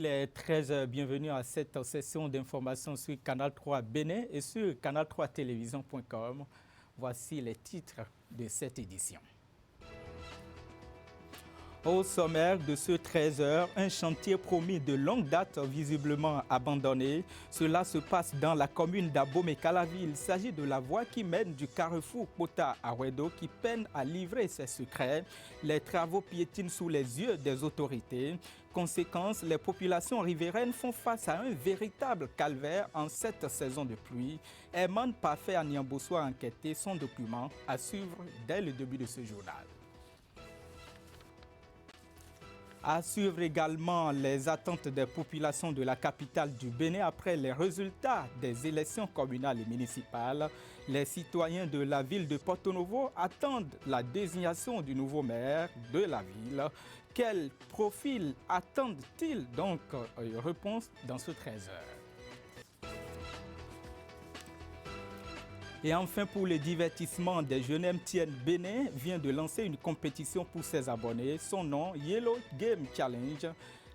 Il est 13h, bienvenue à cette session d'information sur Canal 3 Bénin et sur canal3télévision.com. Voici les titres de cette édition. Au sommaire de ce 13h, un chantier promis de longue date visiblement abandonné. Cela se passe dans la commune d'Abomey-Calavi. Il s'agit de la voie qui mène du carrefour Kota à Wedo qui peine à livrer ses secrets. Les travaux piétinent sous les yeux des autorités. Conséquence, les populations riveraines font face à un véritable calvaire en cette saison de pluie. Herman Parfait à Niambosso a enquêté son document à suivre dès le début de ce journal. À suivre également les attentes des populations de la capitale du Bénin après les résultats des élections communales et municipales. Les citoyens de la ville de Porto Novo attendent la désignation du nouveau maire de la ville. Quel profil attendent-ils donc? Réponse dans ce 13h. Et enfin, pour le divertissement des jeunes, MTN Bénin vient de lancer une compétition pour ses abonnés. Son nom, Yellow Game Challenge.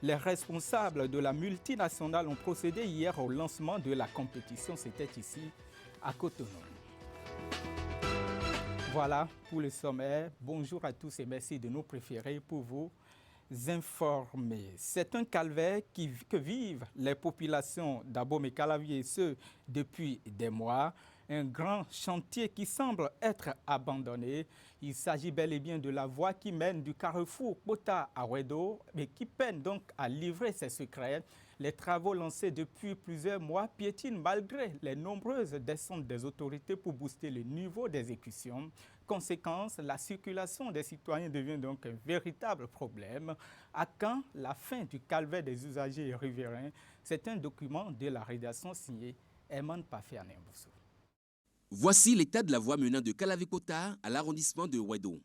Les responsables de la multinationale ont procédé hier au lancement de la compétition. C'était ici, à Cotonou. Voilà pour le sommaire. Bonjour à tous et merci de nous préférer pour vous informer. C'est un calvaire que vivent les populations d'Abomey-Calavi et ce depuis des mois. Un grand chantier qui semble être abandonné. Il s'agit bel et bien de la voie qui mène du carrefour Kota à Wedo, mais qui peine donc à livrer ses secrets. Les travaux lancés depuis plusieurs mois piétinent malgré les nombreuses descentes des autorités pour booster le niveau d'exécution. Conséquence, la circulation des citoyens devient donc un véritable problème. À quand la fin du calvaire des usagers riverains? C'est un document de la rédaction signé Herman Parfait à Niambosso. Voici l'état de la voie menant de Calavi-Kota à l'arrondissement de Wedo.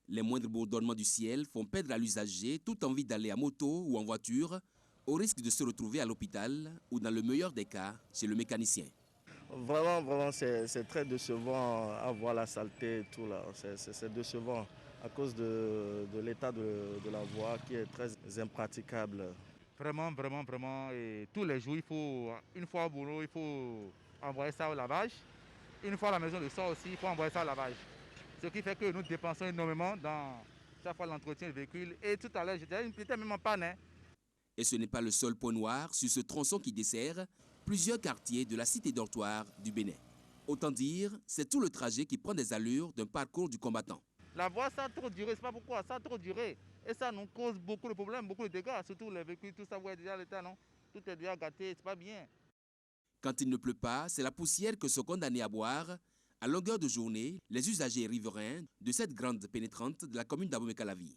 Les moindres bourdonnements du ciel font perdre à l'usager toute envie d'aller à moto ou en voiture, au risque de se retrouver à l'hôpital ou, dans le meilleur des cas, chez le mécanicien. Vraiment, c'est très décevant à voir la saleté et tout là. C'est décevant à cause de l'état de la voie qui est très impraticable. Vraiment, et tous les jours, il faut, une fois au boulot, il faut envoyer ça au lavage. Une fois à la maison de sort aussi, il faut envoyer ça au lavage. Ce qui fait que nous dépensons énormément dans chaque fois l'entretien du véhicule. Et tout à l'heure, j'étais même en panne. Et ce n'est pas le seul point noir sur ce tronçon qui dessert plusieurs quartiers de la cité dortoir du Bénin. Autant dire, c'est tout le trajet qui prend des allures d'un parcours du combattant. La voie, ça a trop duré, c'est pas pourquoi, ça a trop duré. Et ça nous cause beaucoup de problèmes, beaucoup de dégâts, surtout les véhicules, tout ça, vous voyez déjà l'état, non? Tout est déjà gâté, c'est pas bien. Quand il ne pleut pas, c'est la poussière que sont condamnés à boire, à longueur de journée, les usagers riverains de cette grande pénétrante de la commune d'Abomey-Calavi.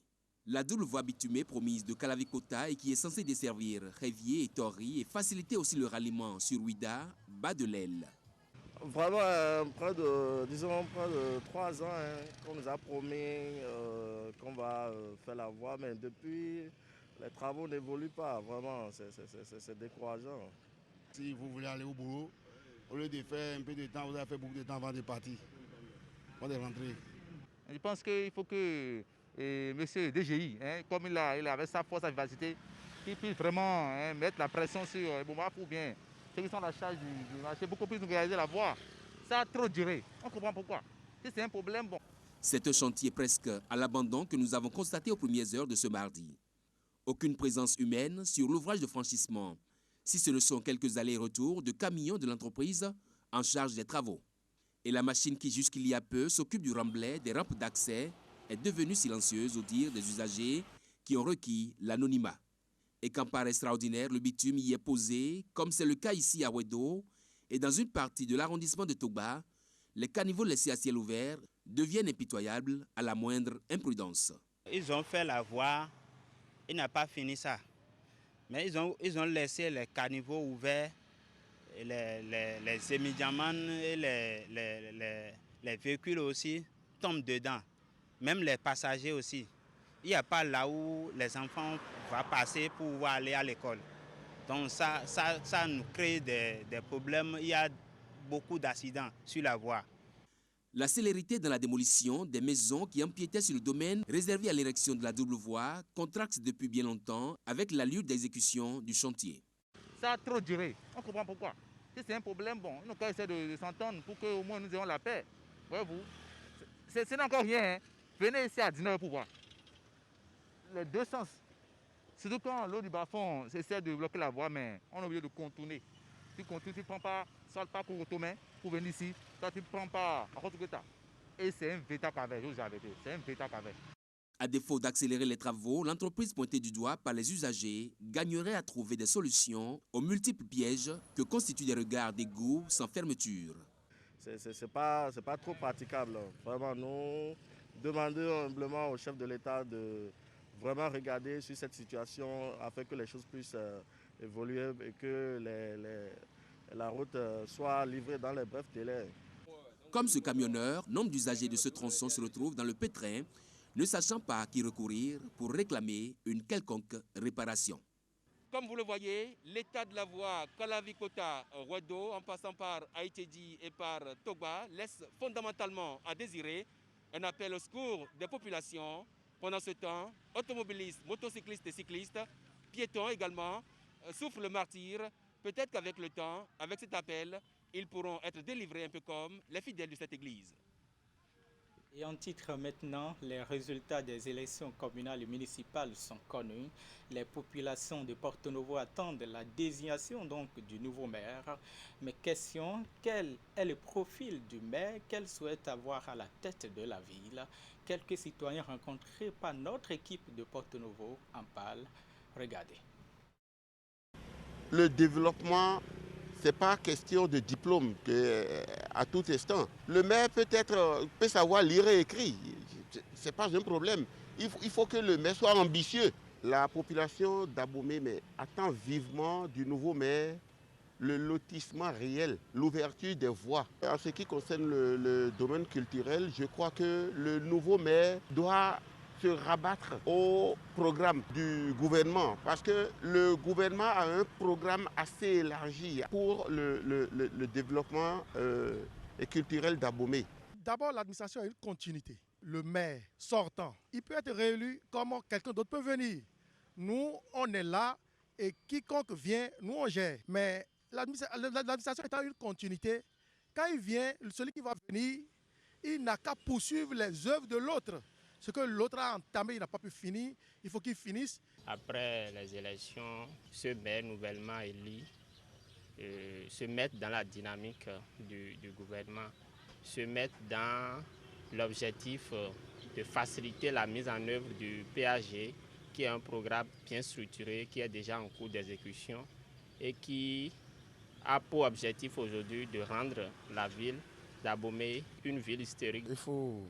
La double voie bitumée promise de Calavi-Kota et qui est censée desservir Révier et Tori et faciliter aussi le ralliement sur Ouida, bat de l'aile. Vraiment, près de 3 ans qu'on nous a promis qu'on va faire la voie, mais depuis, les travaux n'évoluent pas. Vraiment, c'est décourageant. Si vous voulez aller au boulot, au lieu de faire un peu de temps, vous avez fait beaucoup de temps avant de partir, avant de rentrer. Je pense qu'il faut que monsieur DGI, comme il avait sa force, sa vivacité, qu'il puisse vraiment mettre la pression sur Boumaf ou bien ceux qui sont à la charge du marché, beaucoup plus nous réaliser la voie. Ça a trop duré. On comprend pourquoi. Si c'est un problème, bon. C'est un chantier presque à l'abandon que nous avons constaté aux premières heures de ce mardi. Aucune présence humaine sur l'ouvrage de franchissement, si ce ne sont quelques allers-retours de camions de l'entreprise en charge des travaux. Et la machine qui jusqu'il y a peu s'occupe du remblai des rampes d'accès est devenue silencieuse au dire des usagers qui ont requis l'anonymat. Et quand par extraordinaire, le bitume y est posé, comme c'est le cas ici à Wedo, et dans une partie de l'arrondissement de Togba, les caniveaux laissés à ciel ouvert deviennent impitoyables à la moindre imprudence. Ils ont fait la voie, ils n'ont pas fini ça. Mais ils ont laissé les caniveaux ouverts, et les émédiamans et les véhicules aussi tombent dedans. Même les passagers aussi. Il n'y a pas là où les enfants vont passer pour aller à l'école. Donc ça nous crée des problèmes. Il y a beaucoup d'accidents sur la voie. La célérité dans la démolition des maisons qui empiétaient sur le domaine réservé à l'érection de la double voie contracte depuis bien longtemps avec l'allure d'exécution du chantier. Ça a trop duré. On comprend pourquoi. Si c'est un problème, bon, nous allons essayer de s'entendre pour qu'au moins nous ayons la paix. Voyez-vous, c'est encore rien. Hein. Venez ici à 19h pour voir. Les deux sens. Surtout quand l'eau du bas-fond essaie de bloquer la voie, mais on est obligé de contourner. Tu contournes, tu ne prends pas, soit pas pour Otomé, pour venir ici, toi tu ne prends pas à Rotogueta. Et c'est un véritable calvaire, je vous avais dit, c'est un véritable calvaire. À défaut d'accélérer les travaux, l'entreprise pointée du doigt par les usagers gagnerait à trouver des solutions aux multiples pièges que constituent des regards d'égout sans fermeture. C'est pas trop praticable. Vraiment, nous demandons humblement au chef de l'État de vraiment regarder sur cette situation afin que les choses puissent évoluer et que la route soit livrée dans les brefs délais. Comme ce camionneur, nombre d'usagers de ce tronçon se retrouvent dans le pétrin, ne sachant pas à qui recourir pour réclamer une quelconque réparation. Comme vous le voyez, l'état de la voie Kalavi-Kota-Rouedo, en passant par Aïtedi et par Togba, laisse fondamentalement à désirer. Un appel au secours des populations. Pendant ce temps, automobilistes, motocyclistes et cyclistes, piétons également, souffrent le martyre. Peut-être qu'avec le temps, avec cet appel, ils pourront être délivrés un peu comme les fidèles de cette église. Et en titre maintenant, les résultats des élections communales et municipales sont connus. Les populations de Porto Novo attendent la désignation donc du nouveau maire. Mais question, quel est le profil du maire qu'elle souhaite avoir à la tête de la ville? Quelques citoyens rencontrés par notre équipe de Porto Novo en parlent. Regardez. Le développement, ce n'est pas question de diplôme à tout instant. Le maire peut savoir lire et écrire, ce n'est pas un problème. Il faut que le maire soit ambitieux. La population d'Abomey attend vivement du nouveau maire le lotissement réel, l'ouverture des voies. En ce qui concerne le domaine culturel, je crois que le nouveau maire doit se rabattre au programme du gouvernement parce que le gouvernement a un programme assez élargi pour le développement culturel d'Abomey. D'abord, l'administration a une continuité. Le maire sortant, il peut être réélu comme quelqu'un d'autre peut venir. Nous, on est là et quiconque vient, nous on gère. Mais l'administration étant une continuité, quand il vient, celui qui va venir, il n'a qu'à poursuivre les œuvres de l'autre. Ce que l'autre a entamé, il n'a pas pu finir, il faut qu'il finisse. Après les élections, ce maire nouvellement élu se mettre dans la dynamique du gouvernement, se mettre dans l'objectif de faciliter la mise en œuvre du PAG, qui est un programme bien structuré, qui est déjà en cours d'exécution et qui a pour objectif aujourd'hui de rendre la ville d'Abomey une ville historique. Il faut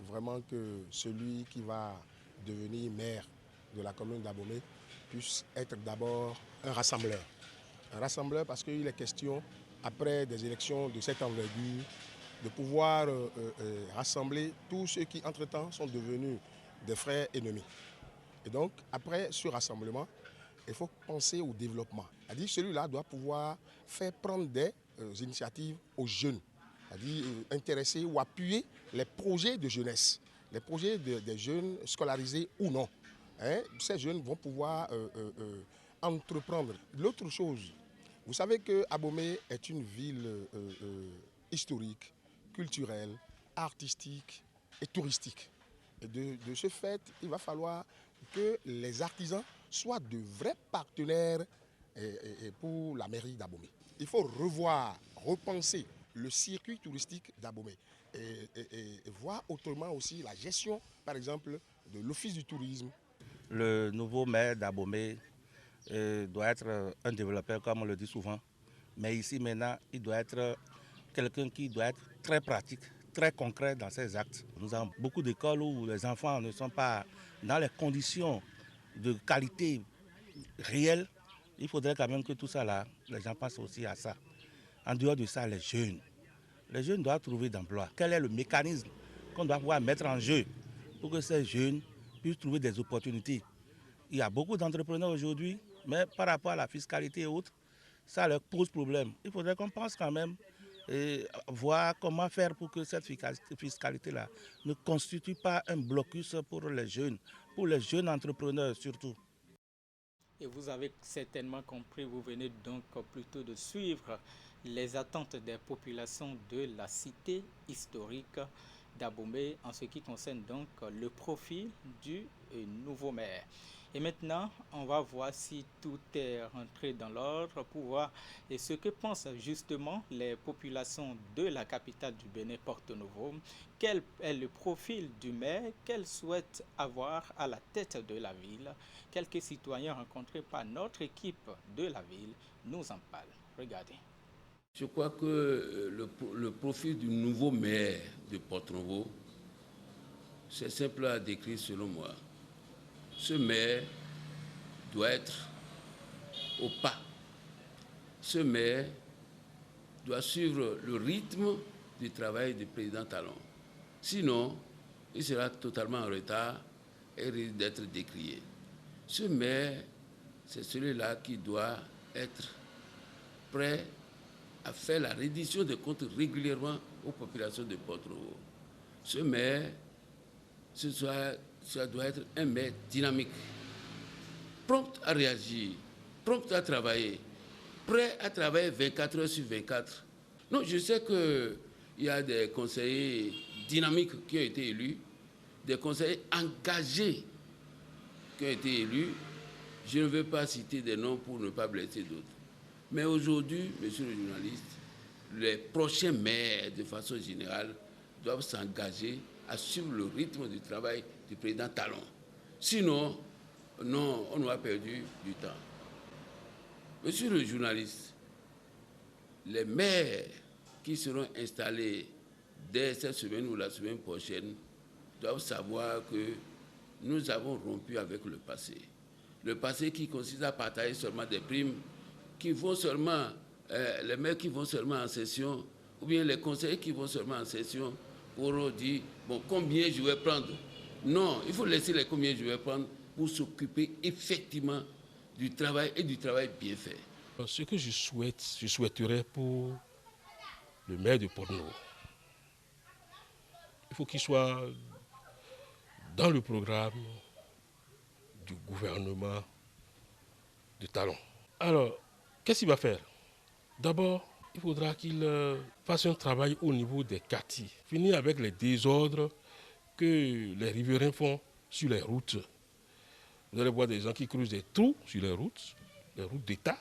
vraiment que celui qui va devenir maire de la commune d'Abomey puisse être d'abord un rassembleur. Un rassembleur parce qu'il est question, après des élections de cette envergure, de pouvoir rassembler tous ceux qui, entre-temps, sont devenus des frères ennemis. Et donc, après ce rassemblement, il faut penser au développement. C'est-à-dire celui-là doit pouvoir faire prendre des initiatives aux jeunes. C'est-à-dire intéresser ou appuyer les projets de jeunesse, les projets des jeunes scolarisés ou non. Ces jeunes vont pouvoir entreprendre. L'autre chose, vous savez que Abomey est une ville historique, culturelle, artistique et touristique. Et de ce fait, il va falloir que les artisans soient de vrais partenaires pour la mairie d'Abomey. Il faut revoir, repenser le circuit touristique d'Abomey et voir autrement aussi la gestion, par exemple, de l'office du tourisme. Le nouveau maire d'Abomey doit être un développeur, comme on le dit souvent. Mais ici, maintenant, il doit être quelqu'un qui doit être très pratique, très concret dans ses actes. Nous avons beaucoup d'écoles où les enfants ne sont pas dans les conditions de qualité réelle. Il faudrait quand même que tout ça, là, les gens pensent aussi à ça. En dehors de ça, les jeunes doivent trouver d'emploi. Quel est le mécanisme qu'on doit pouvoir mettre en jeu pour que ces jeunes puissent trouver des opportunités? Il y a beaucoup d'entrepreneurs aujourd'hui, mais par rapport à la fiscalité et autres, ça leur pose problème. Il faudrait qu'on pense quand même et voir comment faire pour que cette fiscalité-là ne constitue pas un blocus pour les jeunes entrepreneurs surtout. Et vous avez certainement compris, vous venez donc plutôt de suivre les attentes des populations de la cité historique d'Abomey en ce qui concerne donc le profil du nouveau maire. Et maintenant, on va voir si tout est rentré dans l'ordre pour voir ce que pensent justement les populations de la capitale du Bénin, Porto-Novo. Quel est le profil du maire qu'elles souhaitent avoir à la tête de la ville? Quelques citoyens rencontrés par notre équipe de la ville nous en parlent. Regardez. Je crois que le profil du nouveau maire de Porto-Novo, c'est simple à décrire selon moi. Ce maire doit être au pas. Ce maire doit suivre le rythme du travail du président Talon. Sinon, il sera totalement en retard et risque d'être décrié. Ce maire, c'est celui-là qui doit être prêt à faire la reddition des comptes régulièrement aux populations de Porto-Novo. Ce maire, ça doit être un maire dynamique, prompt à réagir, prompt à travailler, prêt à travailler 24 heures sur 24. Non, je sais qu'il y a des conseillers dynamiques qui ont été élus, des conseillers engagés qui ont été élus. Je ne veux pas citer des noms pour ne pas blesser d'autres. Mais aujourd'hui, monsieur le journaliste, les prochains maires, de façon générale, doivent s'engager à suivre le rythme du travail du président Talon. Sinon, non, on aura perdu du temps. Monsieur le journaliste, les maires qui seront installés dès cette semaine ou la semaine prochaine doivent savoir que nous avons rompu avec le passé. Le passé qui consiste à partager seulement des primes, qui vont seulement, les maires qui vont seulement en session, ou bien les conseillers qui vont seulement en session pour dire, bon, combien je vais prendre. Non, il faut laisser les combien je vais prendre pour s'occuper effectivement du travail et du travail bien fait. Ce que je souhaiterais pour le maire de Porto-Novo, il faut qu'il soit dans le programme du gouvernement de Talon. Alors, qu'est-ce qu'il va faire? D'abord, il faudra qu'il fasse un travail au niveau des quartiers. Finir avec les désordres que les riverains font sur les routes. Vous allez voir des gens qui creusent des trous sur les routes d'État,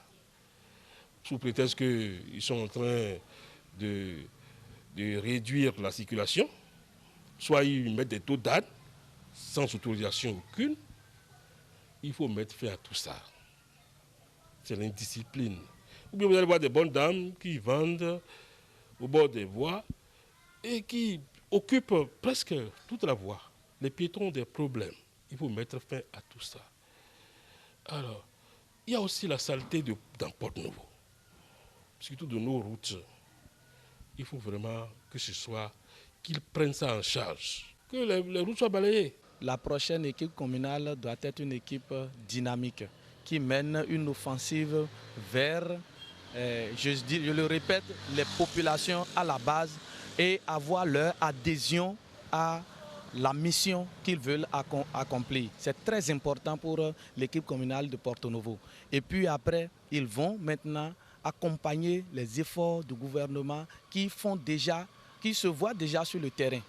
sous prétexte qu'ils sont en train de réduire la circulation. Soit ils mettent des taux d'âne sans autorisation aucune. Il faut mettre fin à tout ça. C'est l'indiscipline. Ou bien vous allez voir des bonnes dames qui vendent au bord des voies et qui occupent presque toute la voie. Les piétons ont des problèmes. Il faut mettre fin à tout ça. Alors, il y a aussi la saleté dans Porto-Novo. Surtout de nos routes. Il faut vraiment que ce soit, qu'ils prennent ça en charge. Que les routes soient balayées. La prochaine équipe communale doit être une équipe dynamique qui mène une offensive vers, je le répète, les populations à la base et avoir leur adhésion à la mission qu'ils veulent accomplir. C'est très important pour l'équipe communale de Porto-Novo. Et puis après, ils vont maintenant accompagner les efforts du gouvernement qui se voient déjà sur le terrain.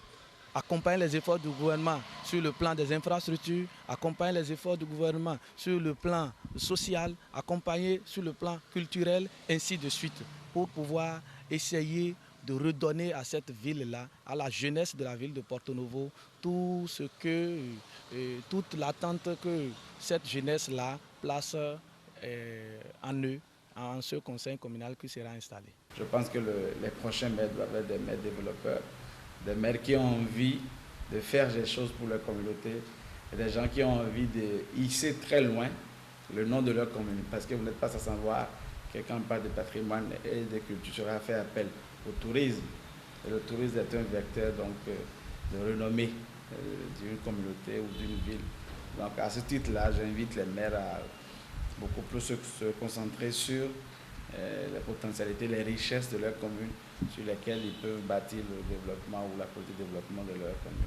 Accompagner les efforts du gouvernement sur le plan des infrastructures, accompagner les efforts du gouvernement sur le plan social, accompagner sur le plan culturel, ainsi de suite, pour pouvoir essayer de redonner à cette ville-là, à la jeunesse de la ville de Porto-Novo, toute l'attente que cette jeunesse-là place en eux, en ce conseil communal qui sera installé. Je pense que les prochains maires doivent être des maires développeurs, des maires qui ont envie de faire des choses pour leur communauté, et des gens qui ont envie de hisser très loin le nom de leur commune. Parce que vous n'êtes pas sans savoir que quand on parle de patrimoine et de culture, il sera fait appel au tourisme. Et le tourisme est un vecteur donc, de renommée d'une communauté ou d'une ville. Donc à ce titre-là, j'invite les maires à beaucoup plus se concentrer sur les potentialités, les richesses de leur commune sur lesquelles ils peuvent bâtir le développement ou la politique de développement de leur commune.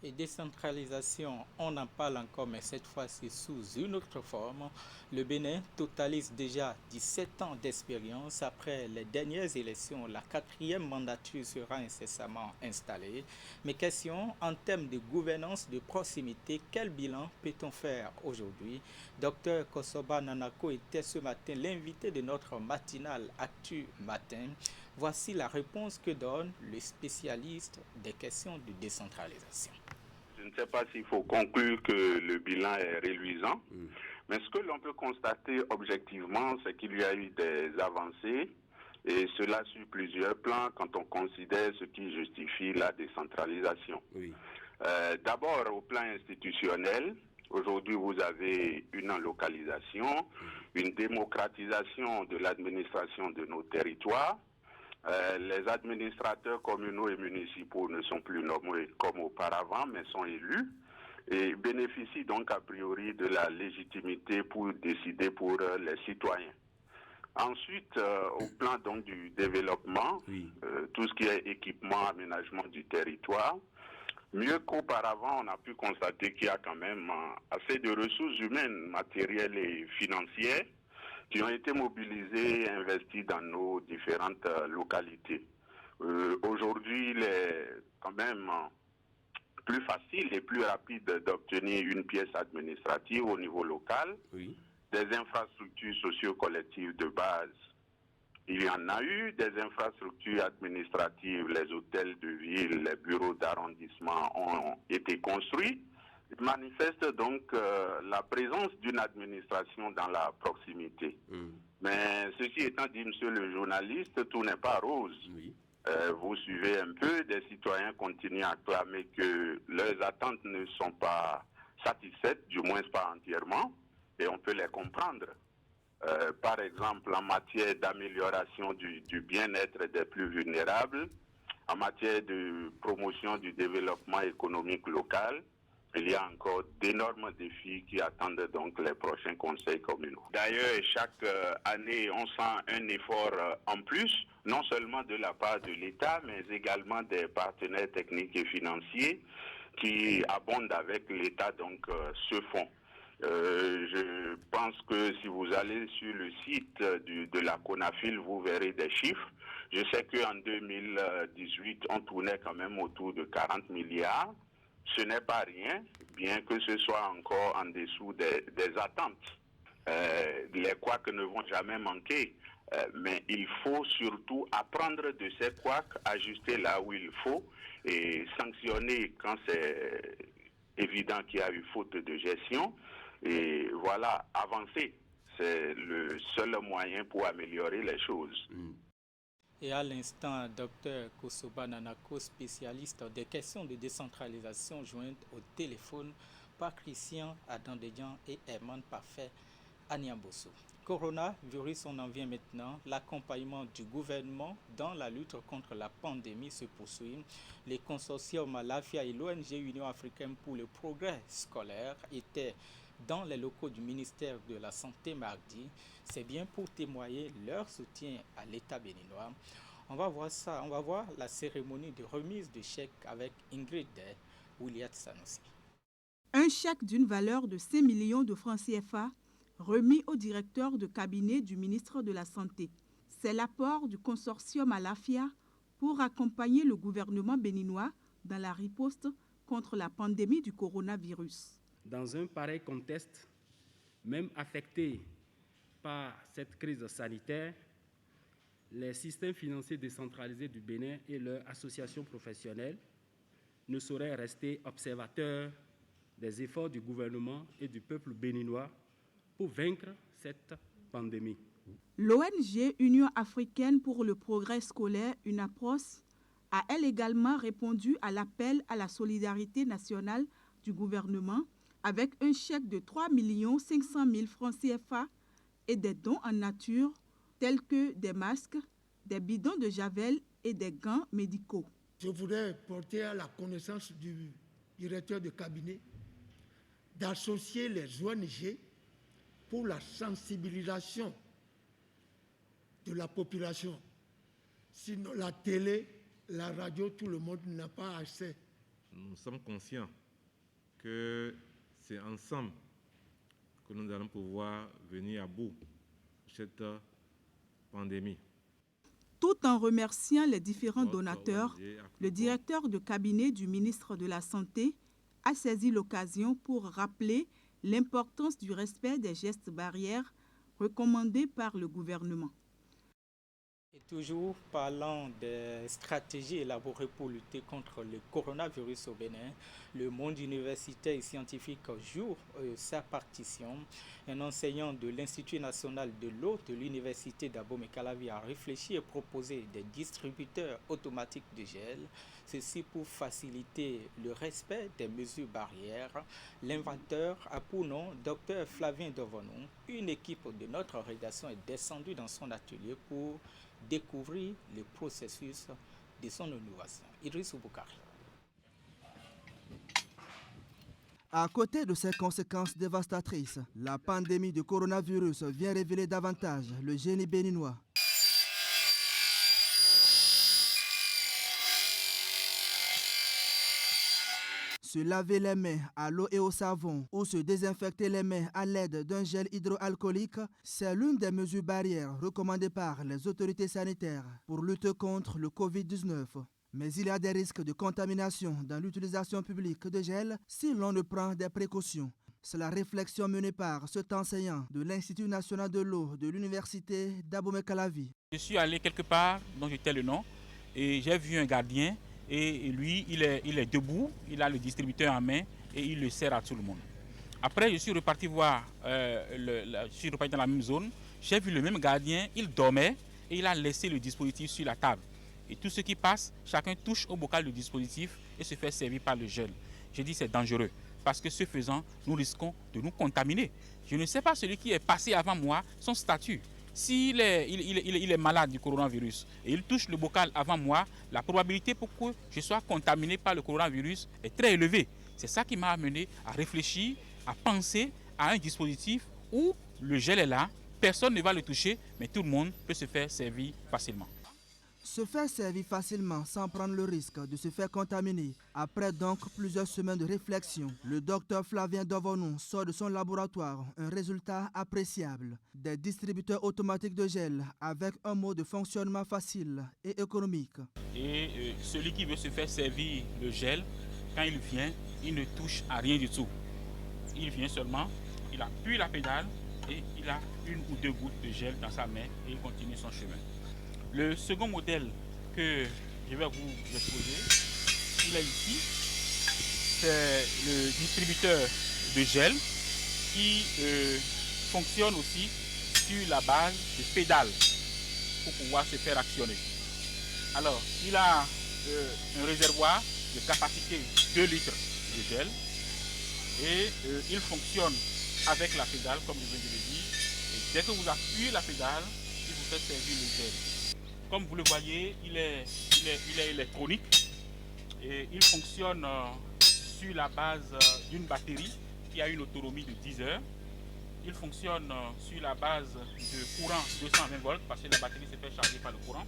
Et décentralisation, on en parle encore, mais cette fois-ci sous une autre forme. Le Bénin totalise déjà 17 ans d'expérience. Après les dernières élections, la 4e mandature sera incessamment installée. Mes questions en termes de gouvernance de proximité, quel bilan peut-on faire aujourd'hui? Dr Kosoba Nanako était ce matin l'invité de notre matinale Actu Matin. Voici la réponse que donne le spécialiste des questions de décentralisation. Je ne sais pas s'il faut conclure que le bilan est reluisant, mais ce que l'on peut constater objectivement, c'est qu'il y a eu des avancées, et cela sur plusieurs plans quand on considère ce qui justifie la décentralisation. D'abord, au plan institutionnel, aujourd'hui vous avez une localisation, une démocratisation de l'administration de nos territoires. Les administrateurs communaux et municipaux ne sont plus nommés comme auparavant, mais sont élus et bénéficient donc a priori de la légitimité pour décider pour les citoyens. Ensuite, au plan donc du développement, tout ce qui est équipement, aménagement du territoire, mieux qu'auparavant, on a pu constater qu'il y a quand même assez de ressources humaines, matérielles et financières qui ont été mobilisés et investis dans nos différentes localités. Aujourd'hui, il est quand même plus facile et plus rapide d'obtenir une pièce administrative au niveau local, des infrastructures socio-collectives de base. Il y en a eu des infrastructures administratives, les hôtels de ville, les bureaux d'arrondissement ont été construits. Il manifeste donc la présence d'une administration dans la proximité. Mais ceci étant dit, monsieur le journaliste, tout n'est pas rose. Vous suivez un peu, des citoyens continuent à clamer que leurs attentes ne sont pas satisfaites, du moins pas entièrement, et on peut les comprendre. Par exemple, en matière d'amélioration du bien-être des plus vulnérables, en matière de promotion du développement économique local, il y a encore d'énormes défis qui attendent donc les prochains conseils communaux. D'ailleurs, chaque année, on sent un effort en plus, non seulement de la part de l'État, mais également des partenaires techniques et financiers qui abondent avec l'État donc ce fonds. Je pense que si vous allez sur le site de la CONAFIL, vous verrez des chiffres. Je sais qu'en 2018, on tournait quand même autour de 40 milliards. Ce n'est pas rien, bien que ce soit encore en dessous des attentes. Les couacs ne vont jamais manquer, mais il faut surtout apprendre de ces couacs, ajuster là où il faut et sanctionner quand c'est évident qu'il y a eu faute de gestion. Et voilà, avancer, c'est le seul moyen pour améliorer les choses. Et à l'instant, Dr Kosoba Nanako, spécialiste des questions de décentralisation, jointe au téléphone par Christian Adandédian et Herman Parfait à Niambosso. Coronavirus, on en vient maintenant. L'accompagnement du gouvernement dans la lutte contre la pandémie se poursuit. Les consortiums Malafia et l'ONG Union africaine pour le progrès scolaire étaient dans les locaux du ministère de la Santé mardi. C'est bien pour témoigner leur soutien à l'État béninois. On va voir ça, on va voir la cérémonie de remise de chèques avec Ingrid Ouliat Sanossi. Un chèque d'une valeur de 5 millions de francs CFA remis au directeur de cabinet du ministre de la Santé. C'est l'apport du consortium Alafia pour accompagner le gouvernement béninois dans la riposte contre la pandémie du coronavirus. Dans un pareil contexte, même affecté par cette crise sanitaire, les systèmes financiers décentralisés du Bénin et leurs associations professionnelles ne sauraient rester observateurs des efforts du gouvernement et du peuple béninois pour vaincre cette pandémie. L'ONG Union africaine pour le progrès scolaire, UNAPROS, a elle également répondu à l'appel à la solidarité nationale du gouvernement avec un chèque de 3 500 000 francs CFA et des dons en nature tels que des masques, des bidons de javel et des gants médicaux. Je voudrais porter à la connaissance du directeur de cabinet d'associer les ONG pour la sensibilisation de la population. Sinon, la télé, la radio, tout le monde n'a pas accès. Nous sommes conscients que c'est ensemble que nous allons pouvoir venir à bout de cette pandémie. Tout en remerciant les différents donateurs, le directeur de cabinet du ministre de la Santé a saisi l'occasion pour rappeler l'importance du respect des gestes barrières recommandés par le gouvernement. Et toujours parlant des stratégies élaborées pour lutter contre le coronavirus au Bénin, le monde universitaire et scientifique joue sa partition. Un enseignant de l'Institut national de l'eau de l'Université d'Abomey-Calavi a réfléchi et proposé des distributeurs automatiques de gel. Ceci pour faciliter le respect des mesures barrières. L'inventeur a pour nom Dr Flavien Dovonou. Une équipe de notre rédaction est descendue dans son atelier pour découvrir le processus de son innovation. Idriss Boukari. À côté de ses conséquences dévastatrices, la pandémie de coronavirus vient révéler davantage le génie béninois. Se laver les mains à l'eau et au savon ou se désinfecter les mains à l'aide d'un gel hydroalcoolique, c'est l'une des mesures barrières recommandées par les autorités sanitaires pour lutter contre le Covid-19. Mais il y a des risques de contamination dans l'utilisation publique de gel si l'on ne prend des précautions. C'est la réflexion menée par cet enseignant de l'Institut national de l'eau de l'Université d'Abomey-Calavi. Je suis allé quelque part dont j'étais le nom et j'ai vu un gardien. Et lui, il est debout, il a le distributeur en main et il le sert à tout le monde. Après, je suis reparti voir, je suis reparti dans la même zone. J'ai vu le même gardien, il dormait et il a laissé le dispositif sur la table. Et tout ce qui passe, chacun touche au bocal du dispositif et se fait servir par le gel. J'ai dit c'est dangereux parce que ce faisant, nous risquons de nous contaminer. Je ne sais pas celui qui est passé avant moi, son statut. S'il est malade du coronavirus et il touche le bocal avant moi, la probabilité pour que je sois contaminé par le coronavirus est très élevée. C'est ça qui m'a amené à réfléchir, à penser à un dispositif où le gel est là, personne ne va le toucher, mais tout le monde peut se faire servir facilement. Se faire servir facilement sans prendre le risque de se faire contaminer. Après donc plusieurs semaines de réflexion, le docteur Flavien Dovonou sort de son laboratoire un résultat appréciable. Des distributeurs automatiques de gel avec un mode de fonctionnement facile et économique. Et celui qui veut se faire servir le gel, quand il vient, il ne touche à rien du tout. Il vient seulement, il appuie la pédale et il a une ou deux gouttes de gel dans sa main et il continue son chemin. Le second modèle que je vais vous exposer, il est ici. C'est le distributeur de gel qui fonctionne aussi sur la base de pédales pour pouvoir se faire actionner. Alors, il a un réservoir de capacité 2 litres de gel et il fonctionne avec la pédale, comme je viens de le dire. Et dès que vous appuyez la pédale, il vous fait servir le gel. Comme vous le voyez, il est électronique et il fonctionne sur la base d'une batterie qui a une autonomie de 10 heures. Il fonctionne sur la base de courant 220 volts parce que la batterie se fait charger par le courant.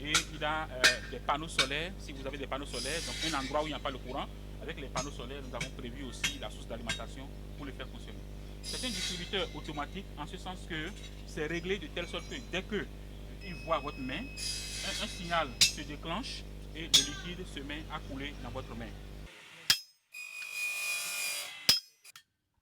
Et il a des panneaux solaires, si vous avez des panneaux solaires, donc un endroit où il n'y a pas le courant, avec les panneaux solaires, nous avons prévu aussi la source d'alimentation pour le faire fonctionner. C'est un distributeur automatique en ce sens que c'est réglé de telle sorte que dès que il voit votre main, un signal se déclenche et le liquide se met à couler dans votre main.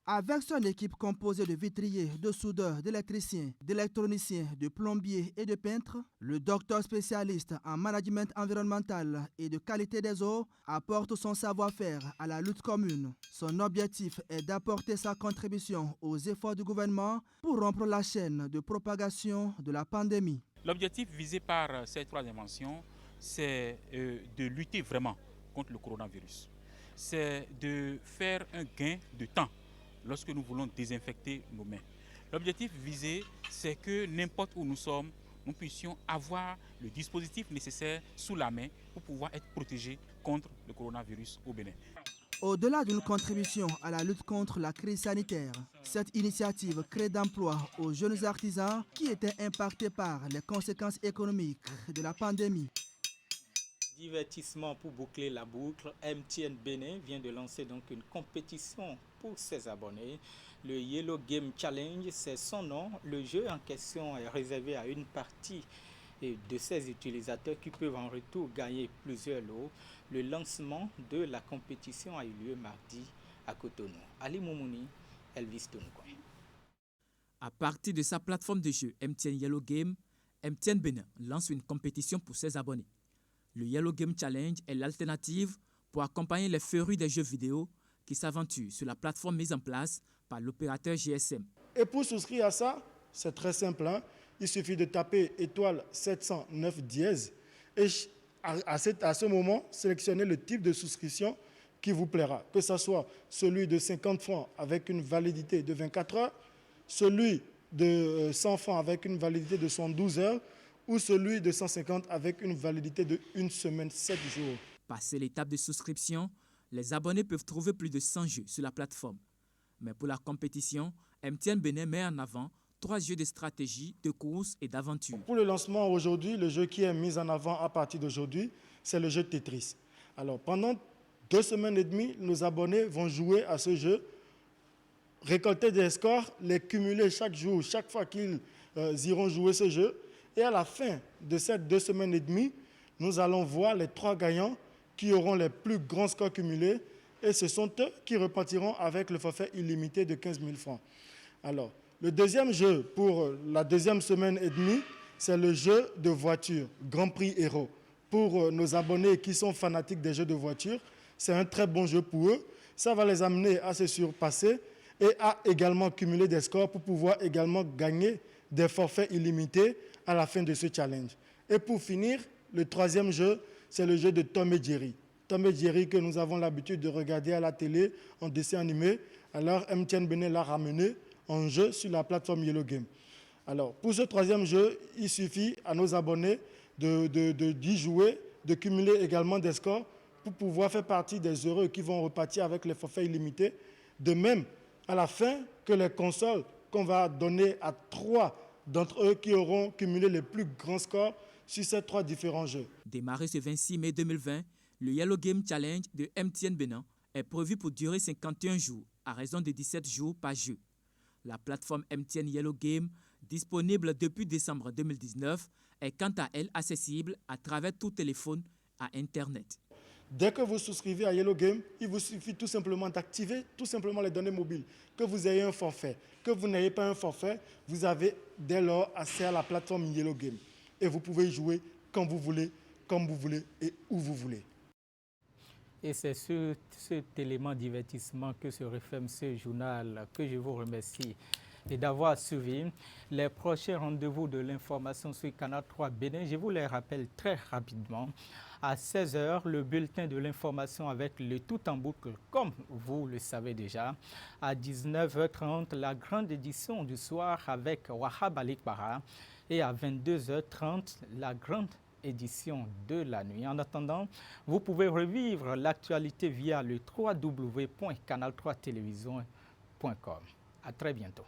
Avec son équipe composée de vitriers, de soudeurs, d'électriciens, d'électroniciens, de plombiers et de peintres, le docteur spécialiste en management environnemental et de qualité des eaux apporte son savoir-faire à la lutte commune. Son objectif est d'apporter sa contribution aux efforts du gouvernement pour rompre la chaîne de propagation de la pandémie. L'objectif visé par ces trois inventions, c'est de lutter vraiment contre le coronavirus. C'est de faire un gain de temps lorsque nous voulons désinfecter nos mains. L'objectif visé, c'est que n'importe où nous sommes, nous puissions avoir le dispositif nécessaire sous la main pour pouvoir être protégés contre le coronavirus au Bénin. Au-delà d'une contribution à la lutte contre la crise sanitaire, cette initiative crée d'emplois aux jeunes artisans qui étaient impactés par les conséquences économiques de la pandémie. Divertissement pour boucler la boucle, MTN Bénin vient de lancer donc une compétition pour ses abonnés. Le Yellow Game Challenge, c'est son nom. Le jeu en question est réservé à une partie de ses utilisateurs qui peuvent en retour gagner plusieurs lots. Le lancement de la compétition a eu lieu mardi à Cotonou. Ali Moumouni, Elvis Tounoukoy. À partir de sa plateforme de jeu MTN Yellow Game, MTN Bénin lance une compétition pour ses abonnés. Le Yellow Game Challenge est l'alternative pour accompagner les férus des jeux vidéo qui s'aventurent sur la plateforme mise en place par l'opérateur GSM. Et pour souscrire à ça, c'est très simple. Il suffit de taper étoile 709 dièse et à ce moment, sélectionnez le type de souscription qui vous plaira, que ce soit celui de 50 francs avec une validité de 24 heures, celui de 100 francs avec une validité de 112 heures ou celui de 150 avec une validité de 1 semaine, 7 jours. Passé l'étape de souscription, les abonnés peuvent trouver plus de 100 jeux sur la plateforme. Mais pour la compétition, MTN Bénin met en avant 3 jeux de stratégie, de course et d'aventure. Pour le lancement aujourd'hui, le jeu qui est mis en avant à partir d'aujourd'hui, c'est le jeu Tetris. Alors pendant 2 semaines et demie, nos abonnés vont jouer à ce jeu, récolter des scores, les cumuler chaque jour, chaque fois qu'ils iront jouer ce jeu. Et à la fin de ces 2 semaines et demie, nous allons voir les 3 gagnants qui auront les plus grands scores cumulés. Et ce sont eux qui repartiront avec le forfait illimité de 15 000 francs. Alors, le deuxième jeu pour la 2e semaine et demie, c'est le jeu de voiture, Grand Prix Héros. Pour nos abonnés qui sont fanatiques des jeux de voiture, c'est un très bon jeu pour eux. Ça va les amener à se surpasser et à également cumuler des scores pour pouvoir également gagner des forfaits illimités à la fin de ce challenge. Et pour finir, le 3e jeu, c'est le jeu de Tom et Jerry. Tom et Jerry que nous avons l'habitude de regarder à la télé en dessin animé. Alors MTN Bénin l'a ramené en jeu sur la plateforme Yellow Game. Alors pour ce 3e jeu, il suffit à nos abonnés d'y jouer, de cumuler également des scores pour pouvoir faire partie des heureux qui vont repartir avec les forfaits illimités. De même, à la fin, que les consoles qu'on va donner à 3 d'entre eux qui auront cumulé les plus grands scores sur ces 3 différents jeux. Démarré ce 26 mai 2020, le Yellow Game Challenge de MTN Bénin est prévu pour durer 51 jours, à raison de 17 jours par jeu. La plateforme MTN Yellow Game, disponible depuis décembre 2019, est quant à elle accessible à travers tout téléphone à Internet. Dès que vous souscrivez à Yellow Game, il vous suffit tout simplement d'activer tout simplement les données mobiles. Que vous ayez un forfait, que vous n'ayez pas un forfait, vous avez dès lors accès à la plateforme Yellow Game. Et vous pouvez jouer quand vous voulez, comme vous voulez et où vous voulez. Et c'est cet élément divertissement que se referme ce journal que je vous remercie et d'avoir suivi. Les prochains rendez-vous de l'information sur Canal 3 Bénin, je vous les rappelle très rapidement. À 16h, le bulletin de l'information avec le tout en boucle, comme vous le savez déjà. À 19h30, la grande édition du soir avec Wahab Alikbara. Et à 22h30, la grande édition de la nuit. En attendant, vous pouvez revivre l'actualité via le www.canal3television.com. À très bientôt.